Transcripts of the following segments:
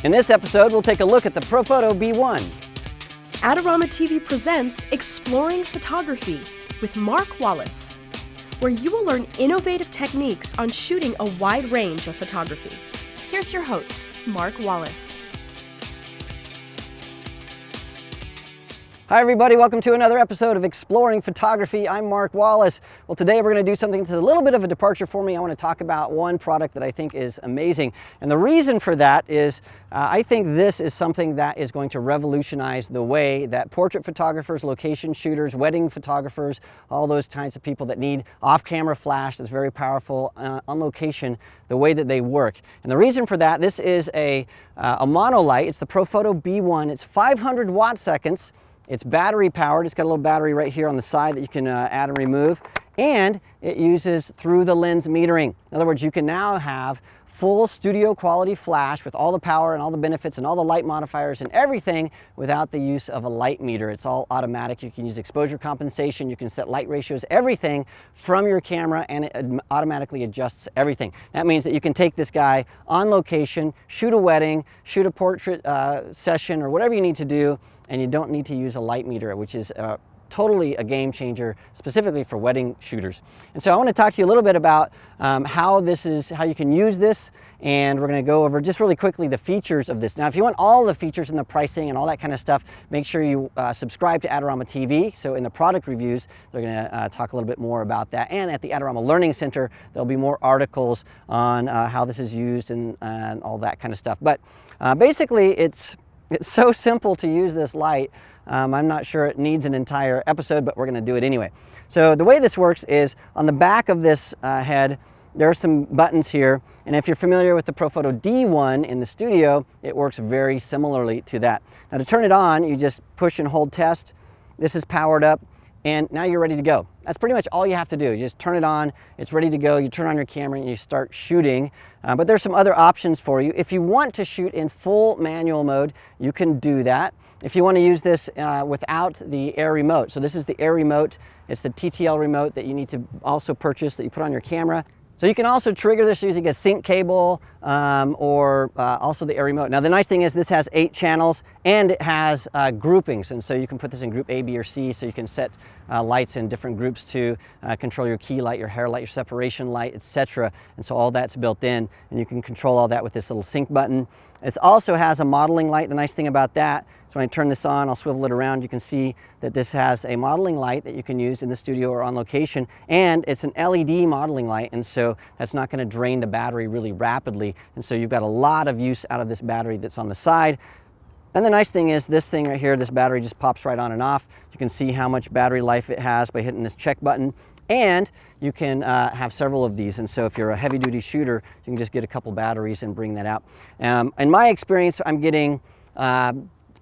In this episode, we'll take a look at the Profoto B1. Adorama TV presents Exploring Photography with Mark Wallace, where you will learn innovative techniques on shooting a wide range of photography. Here's your host, Mark Wallace. Hi everybody, welcome to another episode of Exploring Photography. I'm Mark Wallace. Well, today we're going to do something that's a little bit of a departure for me. I want to talk about one product that I think is amazing. And the reason for that is I think this is something that is going to revolutionize the way that portrait photographers, location shooters, wedding photographers, all those kinds of people that need off-camera flash that's very powerful on location, the way that they work. And the reason for that, this is a monolight. It's the Profoto B1. It's 500 watt seconds. It's battery powered. It's got a little battery right here on the side that you can add and remove. And it uses through the lens metering. In other words, you can now have full studio quality flash with all the power and all the benefits and all the light modifiers and everything without the use of a light meter. It's all automatic. You can use exposure compensation. You can set light ratios, everything from your camera, and it automatically adjusts everything. That means that you can take this guy on location, shoot a wedding, shoot a portrait session, or whatever you need to do, and you don't need to use a light meter, which is totally a game changer, specifically for wedding shooters. And so I want to talk to you a little bit about how you can use this, and we're going to go over just really quickly the features of this. Now, if you want all the features and the pricing and all that kind of stuff, make sure you subscribe to Adorama TV. So in the product reviews, they're going to talk a little bit more about that. And at the Adorama Learning Center, there'll be more articles on how this is used and all that kind of stuff. But basically, it's so simple to use this light. I'm not sure it needs an entire episode, but we're going to do it anyway. So the way this works is on the back of this head, there are some buttons here. And if you're familiar with the Profoto D1 in the studio, it works very similarly to that. Now to turn it on, you just push and hold test. This is powered up, and now you're ready to go. That's pretty much all you have to do. You just turn it on, it's ready to go. You turn on your camera and you start shooting. But there's some other options for you. If you want to shoot in full manual mode, you can do that. If you want to use this without the air remote, so this is the air remote. It's the TTL remote that you need to also purchase that you put on your camera. So you can also trigger this using a sync cable or also the air remote. Now the nice thing is this has 8 channels and it has groupings, and so you can put this in group A, B, or C, so you can set lights in different groups to control your key light, your hair light, your separation light, etc. And so all that's built in, and you can control all that with this little sync button. It also has a modeling light. The nice thing about that is when I turn this on, I'll swivel it around, you can see that this has a modeling light that you can use in the studio or on location, and it's an LED modeling light, and so that's not going to drain the battery really rapidly, and so you've got a lot of use out of this battery that's on the side. And the nice thing is this thing right here, this battery just pops right on and off. You can see how much battery life it has by hitting this check button, and you can have several of these. And so if you're a heavy duty shooter, you can just get a couple batteries and bring that out. In my experience, I'm getting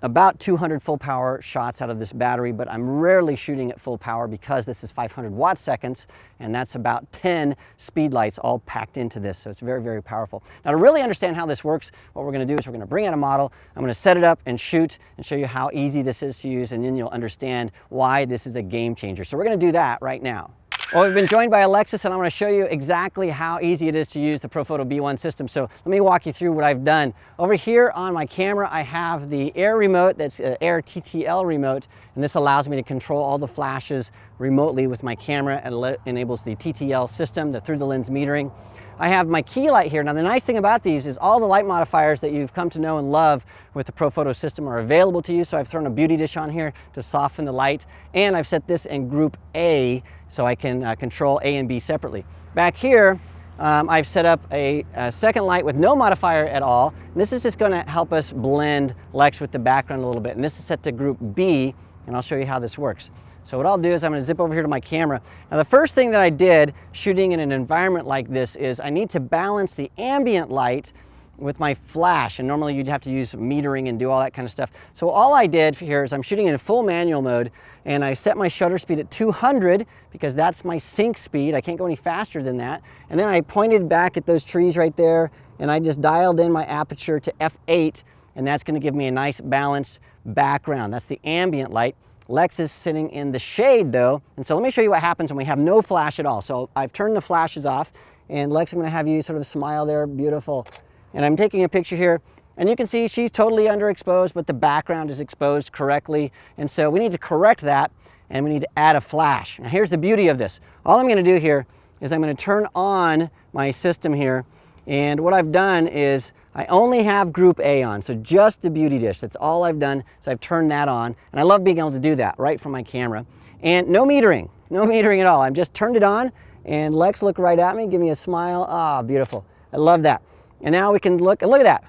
about 200 full power shots out of this battery, but I'm rarely shooting at full power because this is 500 watt seconds, and that's about 10 speed lights all packed into this, so it's very, very powerful. Now to really understand how this works, what we're going to do is we're going to bring out a model, I'm going to set it up and shoot and show you how easy this is to use, and then you'll understand why this is a game changer. So we're going to do that right now. Well, we've been joined by Alexis, and I'm going to show you exactly how easy it is to use the Profoto B1 system. So let me walk you through what I've done. Over here on my camera, I have the air remote, that's an air TTL remote, and this allows me to control all the flashes remotely with my camera, and it enables the TTL system, the through the lens metering. I have my key light here. Now the nice thing about these is all the light modifiers that you've come to know and love with the Profoto system are available to you. So I've thrown a beauty dish on here to soften the light, and I've set this in group A so I can control A and B separately. Back here, I've set up a second light with no modifier at all. And this is just going to help us blend Lex with the background a little bit. And this is set to group B, and I'll show you how this works. So what I'll do is I'm going to zip over here to my camera. Now the first thing that I did shooting in an environment like this is I need to balance the ambient light with my flash, and normally you'd have to use metering and do all that kind of stuff. So all I did here is I'm shooting in full manual mode, and I set my shutter speed at 200 because that's my sync speed. I can't go any faster than that. And then I pointed back at those trees right there, and I just dialed in my aperture to f8, and that's going to give me a nice balanced background. That's the ambient light. Lex is sitting in the shade though, and so let me show you what happens when we have no flash at all. So I've turned the flashes off, and Lex, I'm going to have you sort of smile there, beautiful. And I'm taking a picture here, And you can see she's totally underexposed, but the background is exposed correctly. And so we need to correct that, and we need to add a flash. Now here's the beauty of this. All I'm gonna do here is I'm gonna turn on my system here. And what I've done is I only have group A on, so just the beauty dish. That's all I've done. So I've turned that on, and I love being able to do that right from my camera. And no metering at all. I've just turned it on, and Lex, look right at me, give me a smile. Ah, beautiful. I love that. And now we can look at that.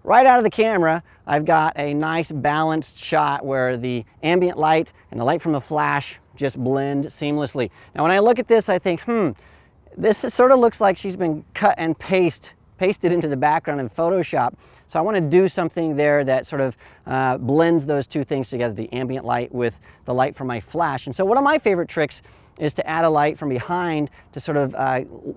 Right out of the camera, I've got a nice balanced shot where the ambient light and the light from the flash just blend seamlessly. Now when I look at this, I think, this sort of looks like she's been cut and pasted into the background in Photoshop. So I want to do something there that sort of blends those two things together, the ambient light with the light from my flash. And so one of my favorite tricks is to add a light from behind to sort of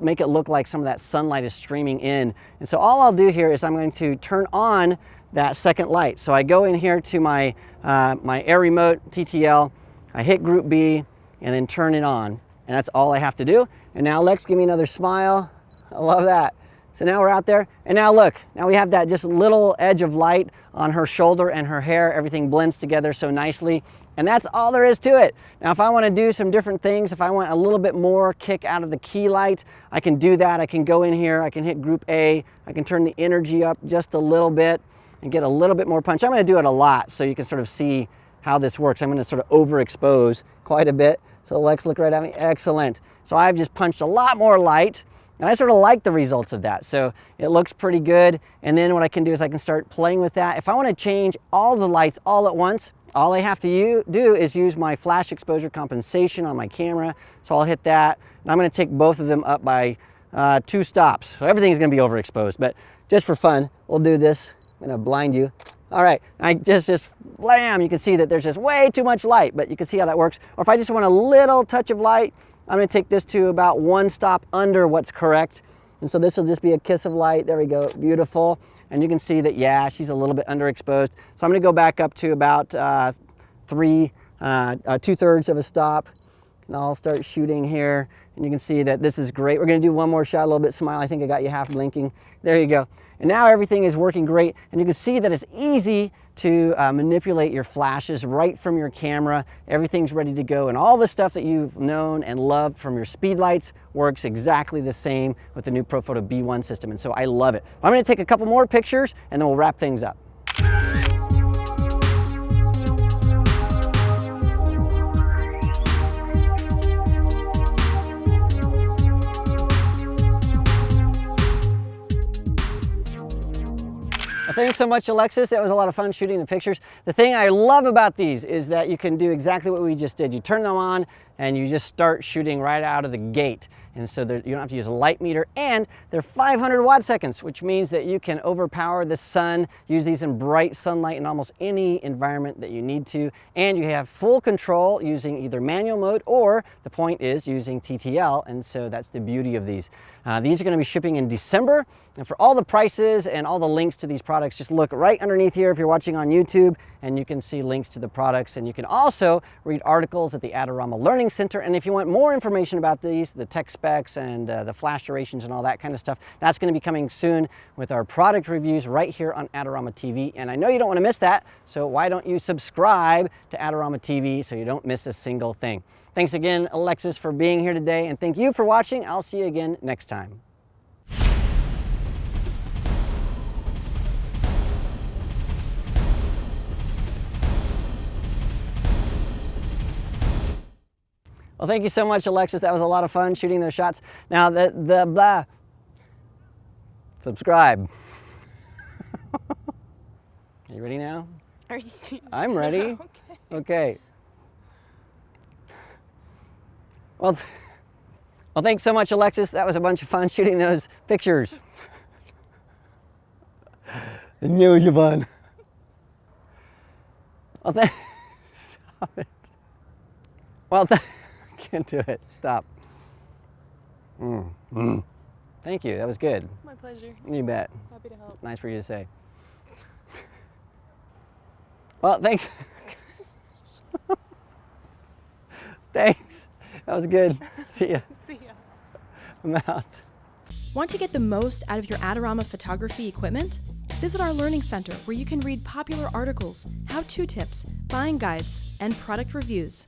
make it look like some of that sunlight is streaming in. And so all I'll do here is I'm going to turn on that second light. So I go in here to my, my Air Remote TTL, I hit Group B, and then turn it on. And that's all I have to do. And now Lex, give me another smile. I love that. So now we're out there, and now look, now we have that just little edge of light on her shoulder and her hair. Everything blends together so nicely, and that's all there is to it. Now if I want to do some different things, if I want a little bit more kick out of the key light, I can do that. I can go in here, I can hit Group A, I can turn the energy up just a little bit and get a little bit more punch. I'm going to do it a lot so you can sort of see how this works. I'm going to sort of overexpose quite a bit. So Lex, look right at me. Excellent. So I've just punched a lot more light, and I sort of like the results of that. So it looks pretty good. And then what I can do is I can start playing with that. If I want to change all the lights all at once, all I have to do is use my flash exposure compensation on my camera. So I'll hit that, and I'm going to take both of them up by 2 stops. So everything's going to be overexposed, but just for fun, we'll do this. I'm going to blind you. All right, I just blam, you can see that there's just way too much light, but you can see how that works. Or if I just want a little touch of light, I'm going to take this to about 1 stop under what's correct. And so this will just be a kiss of light. There we go, beautiful. And you can see that, yeah, she's a little bit underexposed. So I'm going to go back up to about 2/3 of a stop. And I'll start shooting here. And you can see that this is great. We're going to do one more shot, a little bit smile. I think I got you half blinking. There you go. And now everything is working great. And you can see that it's easy to manipulate your flashes right from your camera. Everything's ready to go. And all the stuff that you've known and loved from your speed lights works exactly the same with the new Profoto B1 system. And so I love it. I'm going to take a couple more pictures, and then we'll wrap things up. Thanks so much, Alexis. That was a lot of fun shooting the pictures. The thing I love about these is that you can do exactly what we just did. You turn them on and you just start shooting right out of the gate. And so you don't have to use a light meter, and they're 500 watt seconds, which means that you can overpower the sun, use these in bright sunlight in almost any environment that you need to, and you have full control using either manual mode or the point is using TTL, and so that's the beauty of these. These are going to be shipping in December, and for all the prices and all the links to these products, just look right underneath here if you're watching on YouTube, and you can see links to the products, and you can also read articles at the Adorama Learning Center. And if you want more information about these, the tech specs and the flash durations and all that kind of stuff, that's going to be coming soon with our product reviews right here on Adorama TV. And I know you don't want to miss that, so why don't you subscribe to Adorama TV so you don't miss a single thing. Thanks again, Alexis, for being here today, and thank you for watching. I'll see you again next time. Well, thank you so much, Alexis. That was a lot of fun shooting those shots. Now, subscribe. Are you ready now? Are you? I'm ready. Okay. Well, thanks so much, Alexis. That was a bunch of fun shooting those pictures. And it was fun. Well, stop it. Well, can't do it. Stop. Thank you. That was good. It's my pleasure. You bet. Happy to help. Nice for you to say. Well, thanks. Thanks. That was good. See ya. See ya. I'm out. Want to get the most out of your Adorama photography equipment? Visit our Learning Center where you can read popular articles, how-to tips, buying guides, and product reviews.